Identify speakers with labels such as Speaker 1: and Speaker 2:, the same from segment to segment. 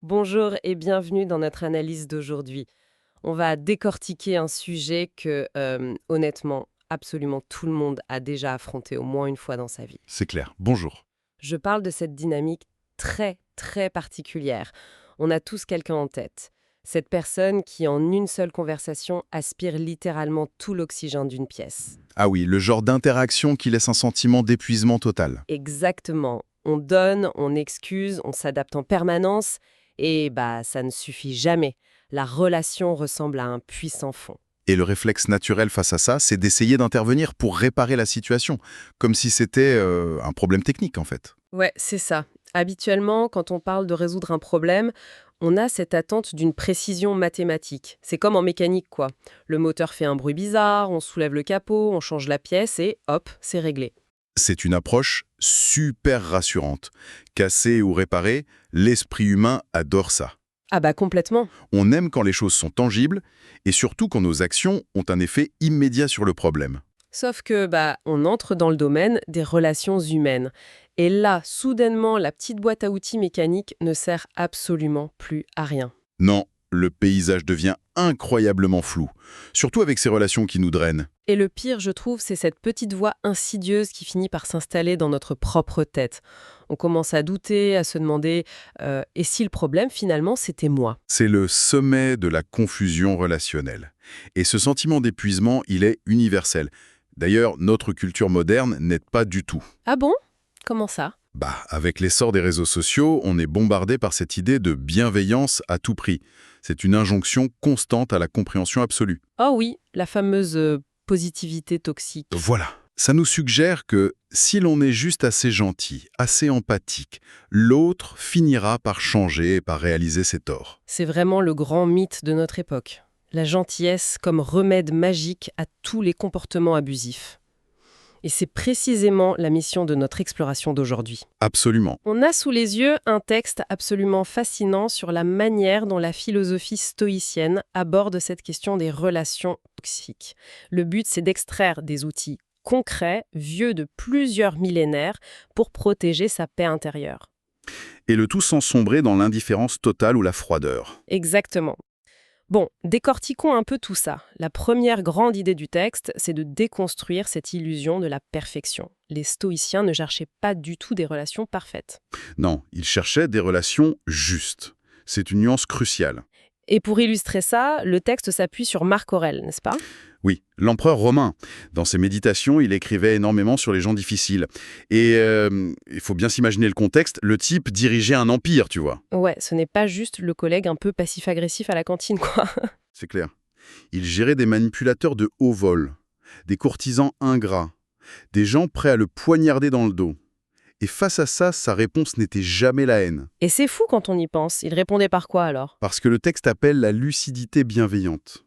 Speaker 1: Bonjour et bienvenue dans notre analyse d'aujourd'hui. On va décortiquer un sujet que, honnêtement, absolument tout le monde a déjà affronté au moins une fois dans sa vie.
Speaker 2: C'est clair. Bonjour.
Speaker 1: Je parle de cette dynamique très, très particulière. On a tous quelqu'un en tête. Cette personne qui, en une seule conversation, aspire littéralement tout l'oxygène d'une pièce.
Speaker 2: Ah oui, le genre d'interaction qui laisse un sentiment d'épuisement total.
Speaker 1: Exactement. On donne, on excuse, on s'adapte en permanence, et ça ne suffit jamais. La relation ressemble à un puits sans fond.
Speaker 2: Et le réflexe naturel face à ça, c'est d'essayer d'intervenir pour réparer la situation, comme si c'était un problème technique en fait.
Speaker 1: Ouais, c'est ça. Habituellement, quand on parle de résoudre un problème, on a cette attente d'une précision mathématique. C'est comme en mécanique, quoi. Le moteur fait un bruit bizarre, on soulève le capot, on change la pièce et hop, c'est réglé.
Speaker 2: C'est une approche super rassurante. Casser ou réparer, l'esprit humain adore ça.
Speaker 1: Ah bah complètement.
Speaker 2: On aime quand les choses sont tangibles et surtout quand nos actions ont un effet immédiat sur le problème.
Speaker 1: Sauf que, on entre dans le domaine des relations humaines. Et là, soudainement, la petite boîte à outils mécanique ne sert absolument plus à rien.
Speaker 2: Non, le paysage devient incroyablement flou, surtout avec ces relations qui nous drainent.
Speaker 1: Et le pire, je trouve, c'est cette petite voix insidieuse qui finit par s'installer dans notre propre tête. On commence à douter, à se demander et si le problème, finalement, c'était moi?
Speaker 2: C'est le sommet de la confusion relationnelle. Et ce sentiment d'épuisement, il est universel. D'ailleurs, notre culture moderne n'aide pas du tout.
Speaker 1: Ah bon? Comment ça?
Speaker 2: Avec l'essor des réseaux sociaux, on est bombardé par cette idée de bienveillance à tout prix. C'est une injonction constante à la compréhension absolue.
Speaker 1: Oh oui, la fameuse positivité toxique.
Speaker 2: Voilà. Ça nous suggère que si l'on est juste assez gentil, assez empathique, l'autre finira par changer et par réaliser ses torts.
Speaker 1: C'est vraiment le grand mythe de notre époque. La gentillesse comme remède magique à tous les comportements abusifs. Et c'est précisément la mission de notre exploration d'aujourd'hui.
Speaker 2: Absolument.
Speaker 1: On a sous les yeux un texte absolument fascinant sur la manière dont la philosophie stoïcienne aborde cette question des relations toxiques. Le but, c'est d'extraire des outils concrets, vieux de plusieurs millénaires, pour protéger sa paix intérieure.
Speaker 2: Et le tout sans sombrer dans l'indifférence totale ou la froideur.
Speaker 1: Exactement. Bon, décortiquons un peu tout ça. La première grande idée du texte, c'est de déconstruire cette illusion de la perfection. Les stoïciens ne cherchaient pas du tout des relations parfaites.
Speaker 2: Non, il cherchait des relations justes. C'est une nuance cruciale.
Speaker 1: Et pour illustrer ça, le texte s'appuie sur Marc Aurèle, n'est-ce pas?
Speaker 2: Oui, l'empereur romain. Dans ses méditations, il écrivait énormément sur les gens difficiles. Et il faut bien s'imaginer le contexte, le type dirigeait un empire, tu vois.
Speaker 1: Ouais, ce n'est pas juste le collègue un peu passif-agressif à la cantine, quoi.
Speaker 2: C'est clair. Il gérait des manipulateurs de haut vol, des courtisans ingrats, des gens prêts à le poignarder dans le dos. Et face à ça, sa réponse n'était jamais la haine.
Speaker 1: Et c'est fou quand on y pense. Il répondait par quoi alors?
Speaker 2: Parce que le texte appelle la lucidité bienveillante.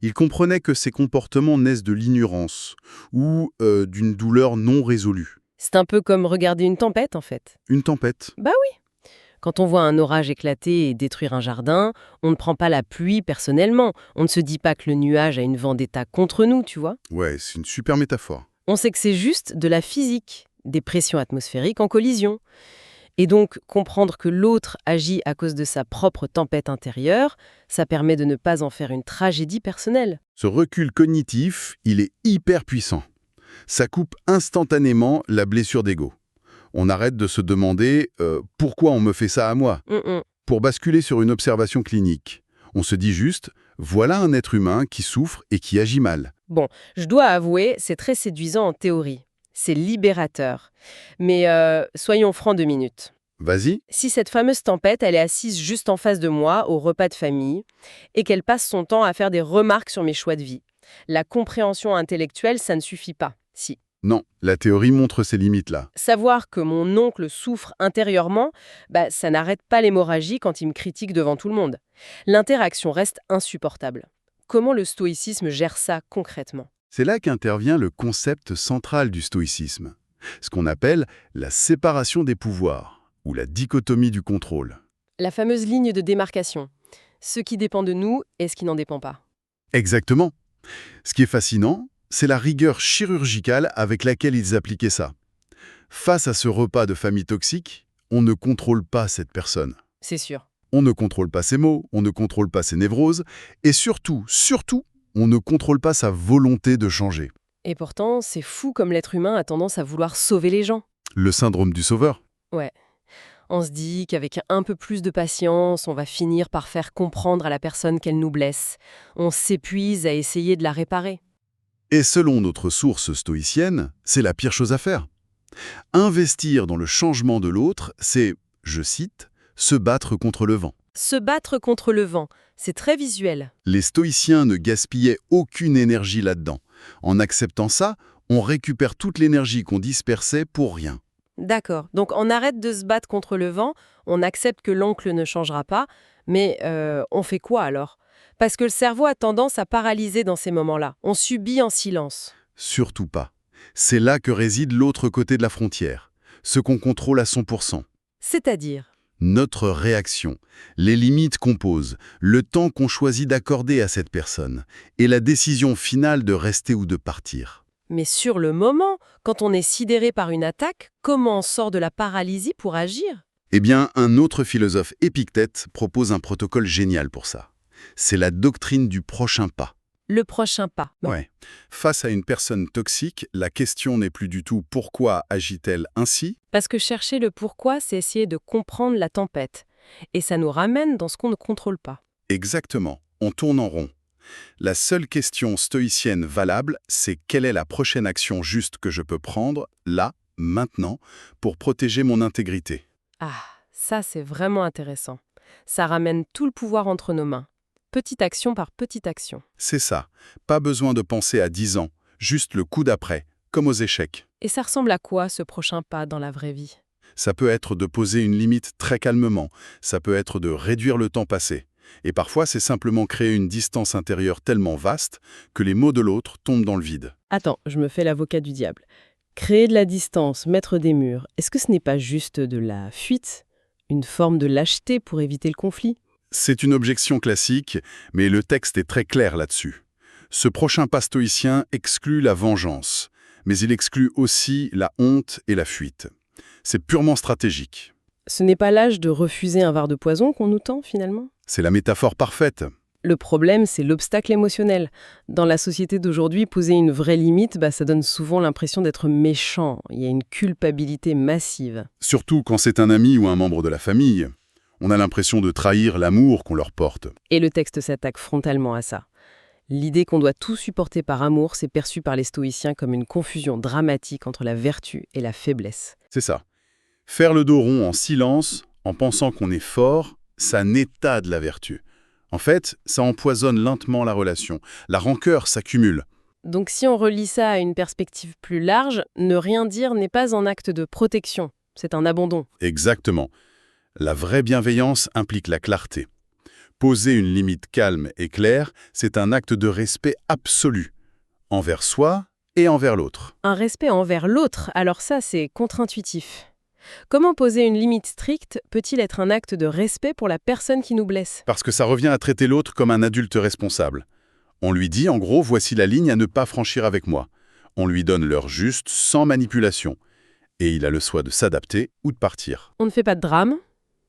Speaker 2: Il comprenait que ces comportements naissent de l'ignorance ou d'une douleur non résolue.
Speaker 1: C'est un peu comme regarder une tempête, en fait.
Speaker 2: Une tempête.
Speaker 1: Bah oui. Quand on voit un orage éclater et détruire un jardin, on ne prend pas la pluie personnellement. On ne se dit pas que le nuage a une vendetta contre nous, tu vois.
Speaker 2: Ouais, c'est une super métaphore.
Speaker 1: On sait que c'est juste de la physique, des pressions atmosphériques en collision. Et donc, comprendre que l'autre agit à cause de sa propre tempête intérieure, ça permet de ne pas en faire une tragédie personnelle.
Speaker 2: Ce recul cognitif, il est hyper puissant. Ça coupe instantanément la blessure d'ego. On arrête de se demander pourquoi on me fait ça à moi, pour basculer sur une observation clinique. On se dit juste, voilà un être humain qui souffre et qui agit mal.
Speaker 1: Bon, je dois avouer, c'est très séduisant en théorie. C'est libérateur. Mais soyons francs 2 minutes.
Speaker 2: Vas-y.
Speaker 1: Si cette fameuse tempête, elle est assise juste en face de moi, au repas de famille, et qu'elle passe son temps à faire des remarques sur mes choix de vie, la compréhension intellectuelle, ça ne suffit pas. Si.
Speaker 2: Non, la théorie montre ses limites là.
Speaker 1: Savoir que mon oncle souffre intérieurement, ça n'arrête pas l'hémorragie quand il me critique devant tout le monde. L'interaction reste insupportable. Comment le stoïcisme gère ça concrètement?
Speaker 2: C'est là qu'intervient le concept central du stoïcisme, ce qu'on appelle la séparation des pouvoirs, ou la dichotomie du contrôle.
Speaker 1: La fameuse ligne de démarcation. Ce qui dépend de nous et ce qui n'en dépend pas.
Speaker 2: Exactement. Ce qui est fascinant, c'est la rigueur chirurgicale avec laquelle ils appliquaient ça. Face à ce repas de famille toxique, on ne contrôle pas cette personne.
Speaker 1: C'est sûr.
Speaker 2: On ne contrôle pas ses mots, on ne contrôle pas ses névroses, et surtout, on ne contrôle pas sa volonté de changer.
Speaker 1: Et pourtant, c'est fou comme l'être humain a tendance à vouloir sauver les gens.
Speaker 2: Le syndrome du sauveur.
Speaker 1: Ouais. On se dit qu'avec un peu plus de patience, on va finir par faire comprendre à la personne qu'elle nous blesse. On s'épuise à essayer de la réparer.
Speaker 2: Et selon notre source stoïcienne, c'est la pire chose à faire. Investir dans le changement de l'autre, c'est, je cite, « se battre contre le vent ».
Speaker 1: Se battre contre le vent, c'est très visuel.
Speaker 2: Les stoïciens ne gaspillaient aucune énergie là-dedans. En acceptant ça, on récupère toute l'énergie qu'on dispersait pour rien.
Speaker 1: D'accord. Donc on arrête de se battre contre le vent, on accepte que l'oncle ne changera pas, mais on fait quoi alors? Parce que le cerveau a tendance à paralyser dans ces moments-là. On subit en silence.
Speaker 2: Surtout pas. C'est là que réside l'autre côté de la frontière, ce qu'on contrôle à 100%.
Speaker 1: C'est-à-dire?
Speaker 2: Notre réaction, les limites qu'on pose, le temps qu'on choisit d'accorder à cette personne, et la décision finale de rester ou de partir.
Speaker 1: Mais sur le moment, quand on est sidéré par une attaque, comment on sort de la paralysie pour agir?
Speaker 2: Eh bien, un autre philosophe, Épictète, propose un protocole génial pour ça. C'est la doctrine du prochain pas.
Speaker 1: Le prochain pas.
Speaker 2: Ouais. Face à une personne toxique, la question n'est plus du tout pourquoi agit-elle ainsi.
Speaker 1: Parce que chercher le pourquoi, c'est essayer de comprendre la tempête. Et ça nous ramène dans ce qu'on ne contrôle pas.
Speaker 2: Exactement. On tourne en rond. La seule question stoïcienne valable, c'est quelle est la prochaine action juste que je peux prendre, là, maintenant, pour protéger mon intégrité.
Speaker 1: Ah, ça c'est vraiment intéressant. Ça ramène tout le pouvoir entre nos mains. Petite action par petite action.
Speaker 2: C'est ça. Pas besoin de penser à 10 ans, juste le coup d'après, comme aux échecs.
Speaker 1: Et ça ressemble à quoi ce prochain pas dans la vraie vie?
Speaker 2: Ça peut être de poser une limite très calmement, ça peut être de réduire le temps passé. Et parfois, c'est simplement créer une distance intérieure tellement vaste que les mots de l'autre tombent dans le vide.
Speaker 1: Attends, je me fais l'avocat du diable. Créer de la distance, mettre des murs, est-ce que ce n'est pas juste de la fuite? Une forme de lâcheté pour éviter le conflit?
Speaker 2: C'est une objection classique, mais le texte est très clair là-dessus. Ce prochain pas stoïcien exclut la vengeance, mais il exclut aussi la honte et la fuite. C'est purement stratégique.
Speaker 1: Ce n'est pas l'âge de refuser un verre de poison qu'on nous tend, finalement?
Speaker 2: C'est la métaphore parfaite.
Speaker 1: Le problème, c'est l'obstacle émotionnel. Dans la société d'aujourd'hui, poser une vraie limite, ça donne souvent l'impression d'être méchant. Il y a une culpabilité massive.
Speaker 2: Surtout quand c'est un ami ou un membre de la famille. On a l'impression de trahir l'amour qu'on leur porte.
Speaker 1: Et le texte s'attaque frontalement à ça. L'idée qu'on doit tout supporter par amour, c'est perçu par les stoïciens comme une confusion dramatique entre la vertu et la faiblesse.
Speaker 2: C'est ça. Faire le dos rond en silence, en pensant qu'on est fort, ça n'est pas de la vertu. En fait, ça empoisonne lentement la relation. La rancœur s'accumule.
Speaker 1: Donc si on relie ça à une perspective plus large, ne rien dire n'est pas un acte de protection, c'est un abandon.
Speaker 2: Exactement. La vraie bienveillance implique la clarté. Poser une limite calme et claire, c'est un acte de respect absolu, envers soi et envers l'autre.
Speaker 1: Un respect envers l'autre, alors ça c'est contre-intuitif. Comment poser une limite stricte peut-il être un acte de respect pour la personne qui nous blesse?
Speaker 2: Parce que ça revient à traiter l'autre comme un adulte responsable. On lui dit, en gros, voici la ligne à ne pas franchir avec moi. On lui donne l'heure juste, sans manipulation. Et il a le choix de s'adapter ou de partir.
Speaker 1: On ne fait pas de drame,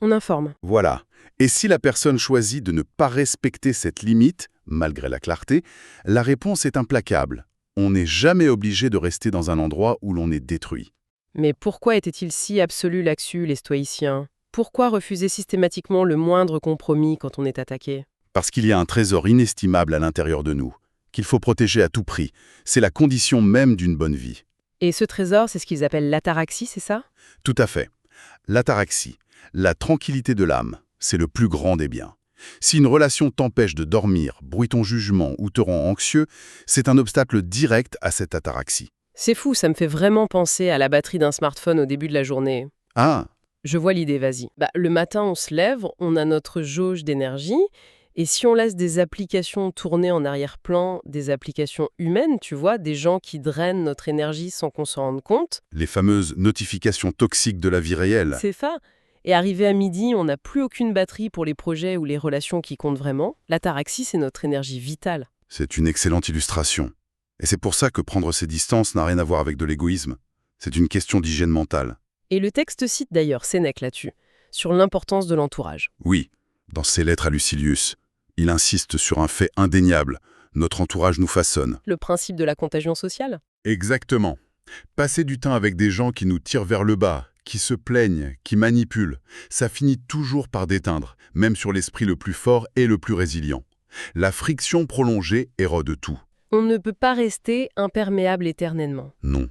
Speaker 1: on informe.
Speaker 2: Voilà. Et si la personne choisit de ne pas respecter cette limite, malgré la clarté, la réponse est implacable. On n'est jamais obligé de rester dans un endroit où l'on est détruit.
Speaker 1: Mais pourquoi étaient-ils si absolus là-dessus, les stoïciens? Pourquoi refuser systématiquement le moindre compromis quand on est attaqué?
Speaker 2: Parce qu'il y a un trésor inestimable à l'intérieur de nous, qu'il faut protéger à tout prix. C'est la condition même d'une bonne vie.
Speaker 1: Et ce trésor, c'est ce qu'ils appellent l'ataraxie, c'est ça?
Speaker 2: Tout à fait. L'ataraxie, la tranquillité de l'âme, c'est le plus grand des biens. Si une relation t'empêche de dormir, brouille ton jugement ou te rend anxieux, c'est un obstacle direct à cette ataraxie.
Speaker 1: C'est fou, ça me fait vraiment penser à la batterie d'un smartphone au début de la journée.
Speaker 2: Ah,
Speaker 1: Je vois l'idée, vas-y. Le matin, on se lève, on a notre jauge d'énergie, et si on laisse des applications tourner en arrière-plan, des applications humaines, tu vois, des gens qui drainent notre énergie sans qu'on s'en rende compte.
Speaker 2: les fameuses notifications toxiques de la vie réelle.
Speaker 1: C'est ça. Et arrivé à midi, on n'a plus aucune batterie pour les projets ou les relations qui comptent vraiment. L'ataraxie, c'est notre énergie vitale.
Speaker 2: C'est une excellente illustration. Et c'est pour ça que prendre ces distances n'a rien à voir avec de l'égoïsme. C'est une question d'hygiène mentale.
Speaker 1: Et le texte cite d'ailleurs Sénèque là-dessus, sur l'importance de l'entourage.
Speaker 2: Oui, Dans ses lettres à Lucilius, il insiste sur un fait indéniable. Notre entourage nous façonne.
Speaker 1: Le principe de la contagion sociale?
Speaker 2: Exactement. Passer du temps avec des gens qui nous tirent vers le bas, qui se plaignent, qui manipulent, ça finit toujours par déteindre, même sur l'esprit le plus fort et le plus résilient. La friction prolongée érode tout.
Speaker 1: On ne peut pas rester imperméable éternellement.
Speaker 2: Non.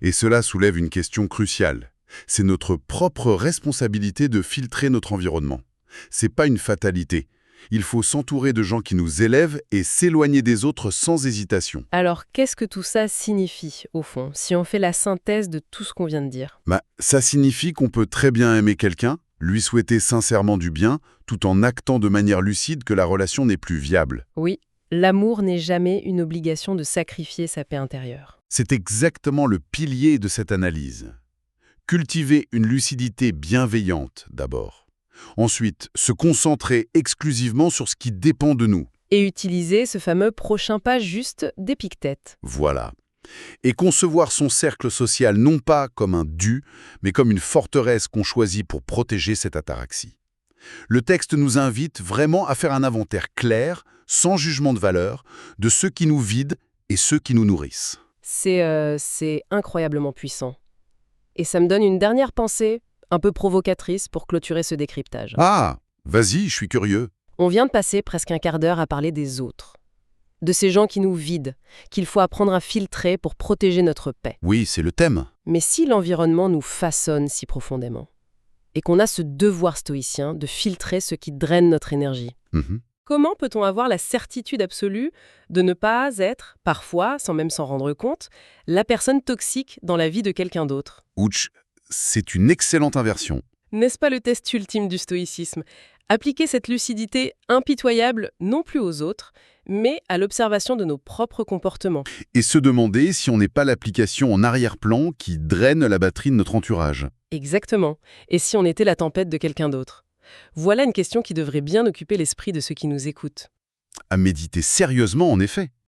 Speaker 2: Et cela soulève une question cruciale. C'est notre propre responsabilité de filtrer notre environnement. C'est pas une fatalité. Il faut s'entourer de gens qui nous élèvent et s'éloigner des autres sans hésitation.
Speaker 1: Alors, qu'est-ce que tout ça signifie, au fond, si on fait la synthèse de tout ce qu'on vient de dire?
Speaker 2: Ça signifie qu'on peut très bien aimer quelqu'un, lui souhaiter sincèrement du bien, tout en actant de manière lucide que la relation n'est plus viable.
Speaker 1: Oui, l'amour n'est jamais une obligation de sacrifier sa paix intérieure.
Speaker 2: C'est exactement le pilier de cette analyse. Cultiver une lucidité bienveillante, d'abord. Ensuite, se concentrer exclusivement sur ce qui dépend de nous.
Speaker 1: Et utiliser ce fameux prochain pas juste d'Épictète.
Speaker 2: Voilà. Et concevoir son cercle social non pas comme un dû, mais comme une forteresse qu'on choisit pour protéger cette ataraxie. Le texte nous invite vraiment à faire un inventaire clair, sans jugement de valeur, de ceux qui nous vident et ceux qui nous nourrissent.
Speaker 1: C'est incroyablement puissant. Et ça me donne une dernière pensée, un peu provocatrice pour clôturer ce décryptage.
Speaker 2: Ah, vas-y, je suis curieux.
Speaker 1: On vient de passer presque un quart d'heure à parler des autres. De ces gens qui nous vident, qu'il faut apprendre à filtrer pour protéger notre paix.
Speaker 2: Oui, c'est le thème.
Speaker 1: Mais si l'environnement nous façonne si profondément, et qu'on a ce devoir stoïcien de filtrer ce qui draine notre énergie, comment peut-on avoir la certitude absolue de ne pas être, parfois, sans même s'en rendre compte, la personne toxique dans la vie de quelqu'un d'autre?
Speaker 2: Ouch, c'est une excellente inversion.
Speaker 1: N'est-ce pas le test ultime du stoïcisme? Appliquer cette lucidité impitoyable non plus aux autres, mais à l'observation de nos propres comportements.
Speaker 2: Et se demander si on n'est pas l'application en arrière-plan qui draine la batterie de notre entourage.
Speaker 1: Exactement. Et si on était la tempête de quelqu'un d'autre? Voilà une question qui devrait bien occuper l'esprit de ceux qui nous écoutent.
Speaker 2: À méditer sérieusement, en effet.